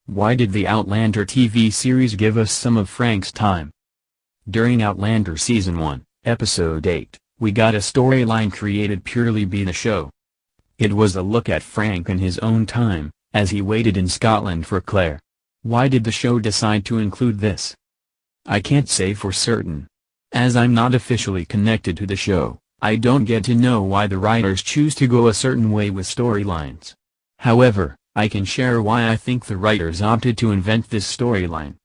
Why did the Outlander TV series give us some of Frank's time? During Outlander Season 1, Episode 8, we got a storyline created purely by the show. It was a look at Frank in his own time, as he waited in Scotland for Claire. Why did the show decide to include this? I can't say for certain. As I'm not officially connected to the show, I don't get to know why the writers choose to go a certain way with storylines. However, I can share why I think the writers opted to invent this storyline.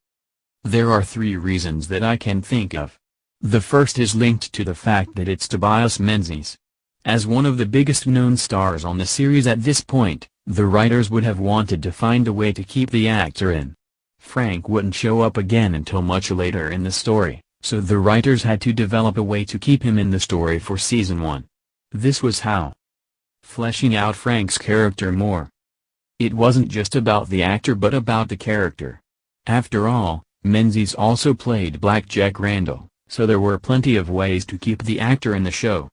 There are 3 reasons that I can think of. The first is linked to the fact that it's Tobias Menzies. As one of the biggest known stars on the series at this point, the writers would have wanted to find a way to keep the actor in. Frank wouldn't show up again until much later in the story, so the writers had to develop a way to keep him in the story for Season 1. This was how. Fleshing out Frank's character more. It wasn't just about the actor but about the character. After all, Menzies also played Black Jack Randall, so there were plenty of ways to keep the actor in the show.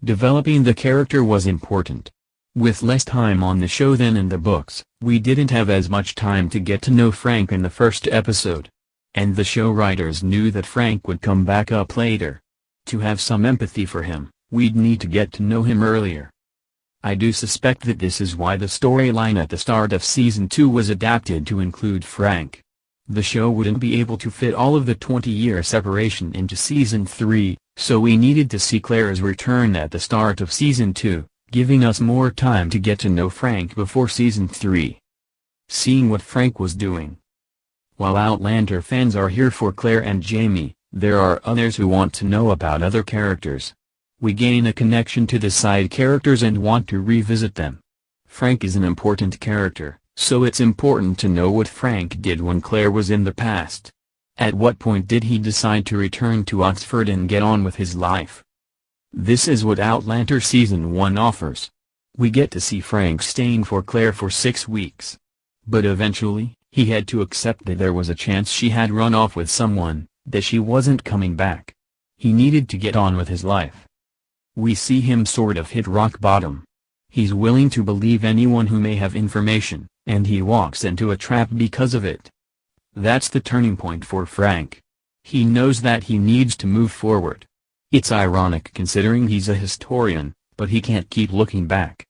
Developing the character was important. With less time on the show than in the books, we didn't have as much time to get to know Frank in the first episode. And the show writers knew that Frank would come back up later. To have some empathy for him, we'd need to get to know him earlier. I do suspect that this is why the storyline at the start of Season 2 was adapted to include Frank. The show wouldn't be able to fit all of the 20-year separation into Season 3, so we needed to see Claire's return at the start of Season 2, giving us more time to get to know Frank before Season 3. Seeing what Frank was doing. While Outlander fans are here for Claire and Jamie, there are others who want to know about other characters. We gain a connection to the side characters and want to revisit them. Frank is an important character, so it's important to know what Frank did when Claire was in the past. At what point did he decide to return to Oxford and get on with his life? This is what Outlander Season 1 offers. We get to see Frank staying for Claire for 6 weeks. But eventually, he had to accept that there was a chance she had run off with someone, that she wasn't coming back. He needed to get on with his life. We see him sort of hit rock bottom. He's willing to believe anyone who may have information, and he walks into a trap because of it. That's the turning point for Frank. He knows that he needs to move forward. It's ironic considering he's a historian, but he can't keep looking back.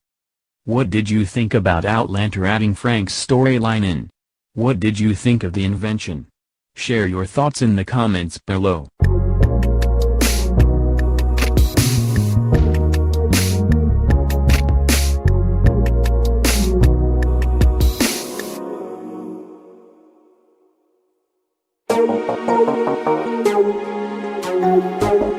What did you think about Outlander adding Frank's storyline in? What did you think of the invention? Share your thoughts in the comments below. Thank you.